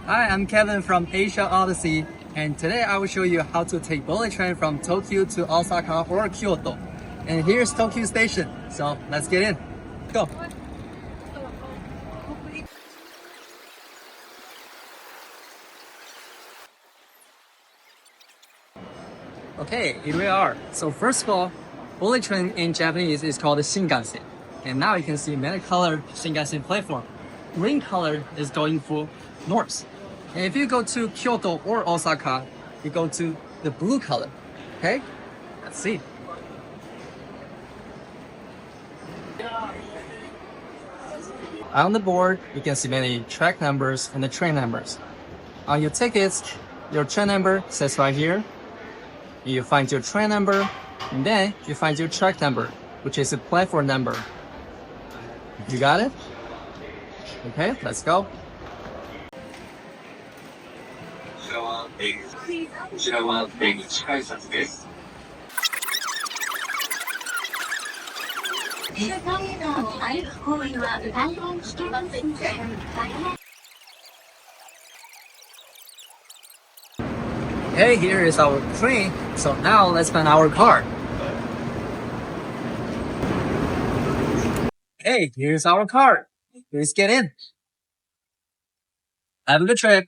Hi, I'm Kevin from Asia Odyssey, and today I will show you how to take bullet train from Tokyo to Osaka or Kyoto. And here's Tokyo Station, so let's get in. Go! Okay, here we are. So first of all, bullet train in Japanese is called Shinkansen. And now you can see many colored Shinkansen platform. Green color is going for north. And if you go to Kyoto or Osaka, you go to the blue color. Okay, let's see. On the board, you can see many track numbers and the train numbers. On your tickets, your train number says right here. You find your train number, and then you find your track number, which is a platform number. You got it? Okay, let's go. Hey, here is our train. So now let's find our car. Hey, here's our car. Please get in. Have a good trip.